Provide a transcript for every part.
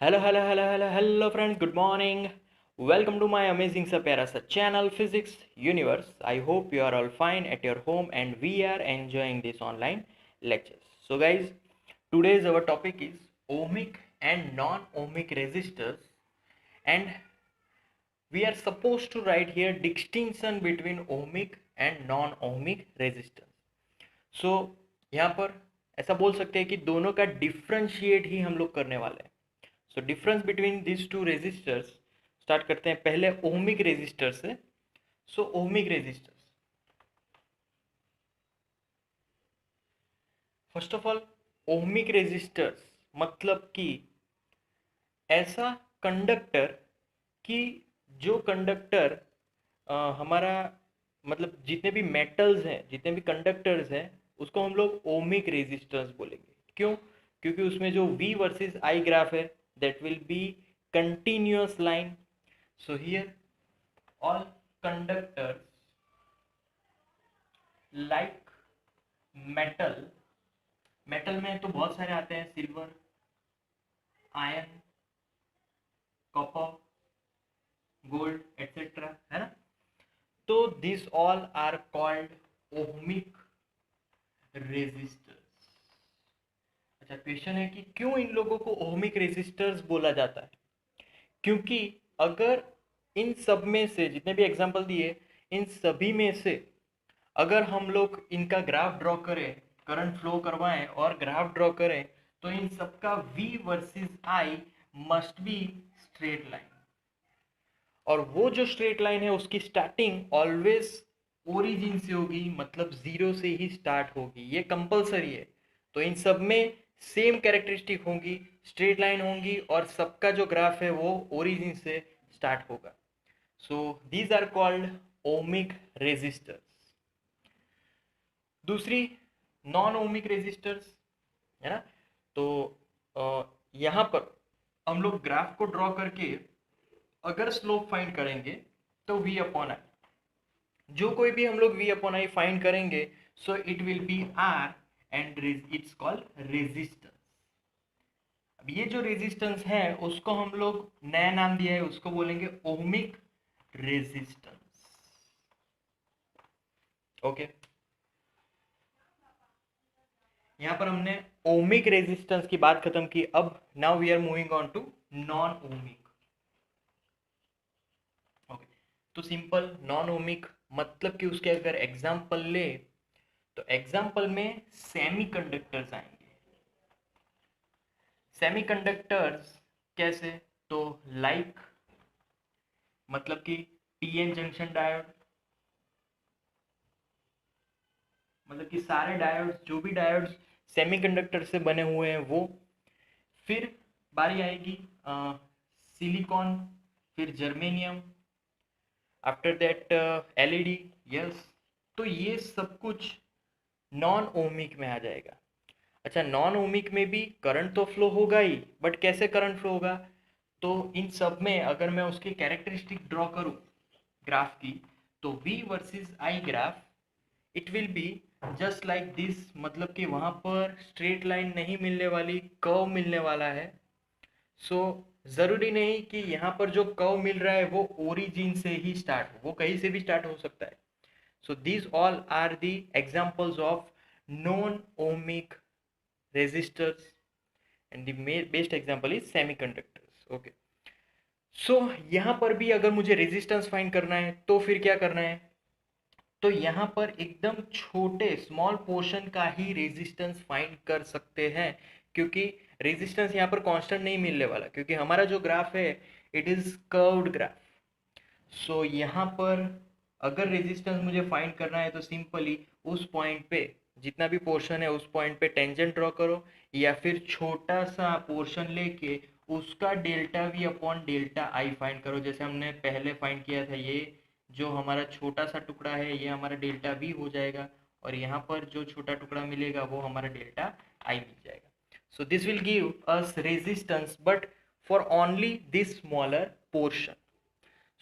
Hello friends, good morning. Welcome to my amazing sa pyara sa channel Physics Universe. I hope you are all fine at your home and we are enjoying this online lectures. So guys, today's our topic is ohmic and non-ohmic resistors, and we are supposed to write here distinction between ohmic and non-ohmic resistance. So यहाँ पर ऐसा बोल सकते हैं कि दोनों का differentiate ही हम लोग करने वाले हैं. So difference between this two resistors start करते हैं पहले ओहमिक रेजिस्टर से. So ohmic resistors, first of all ohmic resistors मतलब कि ऐसा कंडक्टर कि जो कंडक्टर हमारा मतलब जितने भी मेटल्स हैं, जितने भी कंडक्टर्स हैं, उसको हम लोग ओहमिक रेजिस्टेंस बोलेंगे. क्यों? क्योंकि उसमें जो V वर्सेस I ग्राफ है that will be continuous line. So here all conductors like metal, metal में तो बहुत सारे आते हैं, silver, iron, copper, gold etcetera, है ना. तो this all are called ohmic resistors. अच्छा, क्वेश्चन है कि क्यों इन लोगों को ओहमिक रेजिस्टर्स बोला जाता है. क्योंकि अगर इन सब में से जितने भी एग्जांपल दिए, इन सभी में से अगर हम लोग इनका ग्राफ ड्रॉ करें, करंट फ्लो करवाएं और ग्राफ ड्रॉ करें, तो इन सबका V versus I must be straight line. और वो जो स्ट्रेट लाइन है उसकी स्टार्टिंग ऑलवेज ओरिजिन से होगी, मतलब जीरो से ही स्टार्ट होगी, ये कंपलसरी है. तो इन सब में सेम कैरेक्टरिस्टिक होंगी, स्ट्रेट लाइन होंगी और सबका जो ग्राफ है वो ओरिजिन से स्टार्ट होगा. So these are called ohmic resistors. दूसरी नॉन ओमिक रेजिस्टर्स, है ना. तो यहाँ पर हम लोग ग्राफ को ड्रॉ करके अगर स्लोप फाइंड करेंगे तो V अपॉन आई, जो कोई भी हम लोग V अपॉन आई फाइंड करेंगे, so it will be R and it's called resistance. अब ये जो रेजिस्टेंस है उसको हम लोग नया नाम दिया है, उसको बोलेंगे ओमिक रेजिस्टेंस. ओके, यहाँ पर हमने ओमिक रेजिस्टेंस की बात खत्म की. अब now we are moving on to non ohmic. Okay, तो सिंपल नॉन ओमिक मतलब कि उसके अगर एग्जाम्पल ले तो एग्जाम्पल में सेमीकंडक्टर्स आएंगे. सेमीकंडक्टर्स कैसे? तो लाइक मतलब कि पीएन जंक्शन डायोड, मतलब कि सारे डायोड्स, जो भी डायोड्स सेमीकंडक्टर से बने हुए हैं वो. फिर बारी आएगी सिलिकॉन, फिर germanium, after that LED. Yes, तो ये सब कुछ नॉन ओमिक में आ जाएगा. अच्छा, नॉन ओमिक में भी करंट तो फ्लो होगा ही, बट कैसे करंट फ्लो होगा? तो इन सब में अगर मैं उसकी कैरेक्टरिस्टिक ड्रॉ करूं ग्राफ की, तो V versus I graph it will be just like this, मतलब कि वहां पर स्ट्रेट लाइन नहीं मिलने वाली, कर्व मिलने वाला है. सो जरूरी नहीं कि यहाँ पर जो कर्व मिल रहा है वो ओरिजिन से ही स्टार्ट हो, वो कहीं से भी स्टार्ट हो सकता है. सो these all are the examples of non-ohmic resistors and the best example is semiconductors. Okay, so यहाँ पर भी अगर मुझे रेजिस्टेंस फाइंड करना है तो फिर क्या करना है? तो यहाँ पर एकदम छोटे स्मॉल पोर्शन का ही रेजिस्टेंस फाइंड कर सकते हैं, क्योंकि रेजिस्टेंस यहाँ पर कांस्टेंट नहीं मिलने वाला, क्योंकि हमारा जो ग्राफ है इट इज कर्व्ड ग्राफ. सो यहाँ पर अगर रेजिस्टेंस मुझे फाइंड करना है तो सिंपली उस पॉइंट पे जितना भी पोर्शन है उस पॉइंट पे टेंजेंट ड्रॉ करो, या फिर छोटा सा पोर्शन लेके उसका delta V upon delta I find करो. जैसे हमने पहले फाइंड किया था, ये जो हमारा छोटा सा टुकड़ा है ये हमारा डेल्टा V हो जाएगा, और यहाँ पर जो छोटा टुकड़ा मिलेगा वो हमारा डेल्टा I मिल जाएगा. So this will give us resistance but for only this smaller portion.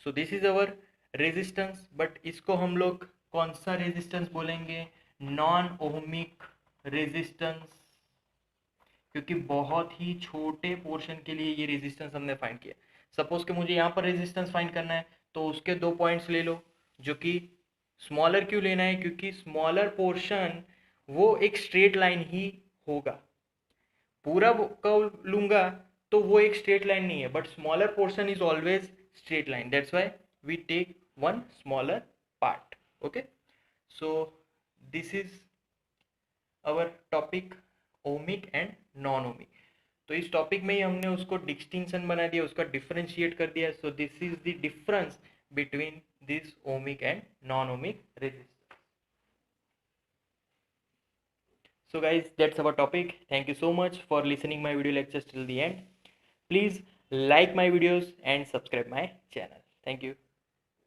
So this is our resistance, but इसको हम लोग कौन सा रेजिस्टेंस बोलेंगे? Non ohmic resistance. क्योंकि बहुत ही छोटे पोर्शन के लिए ये रेजिस्टेंस हमने फाइंड किया। सपोज कि मुझे यहाँ पर रेजिस्टेंस फाइंड करना है तो उसके 2 पॉइंट्स ले लो, जो कि स्मॉलर क्यों लेना है, क्योंकि स्मॉलर पोर्शन वो एक स्ट्रेट लाइन ही होगा। पूरा कर्व लूंगा तो वो एक स्ट्रेट लाइन नहीं है, but smaller portion is always straight line. That's why we take one smaller part. Okay, so this is our topic, ohmic and non ohmic. तो इस टॉपिक में ही हमने उसको डिस्टिंक्शन बना दिया, उसका डिफरेंशिएट कर दिया. So this is the difference between this ohmic and non ohmic resistance. So guys, that's our topic. Thank you so much for listening my video lectures till the end. Please like my videos and subscribe my channel. Thank you.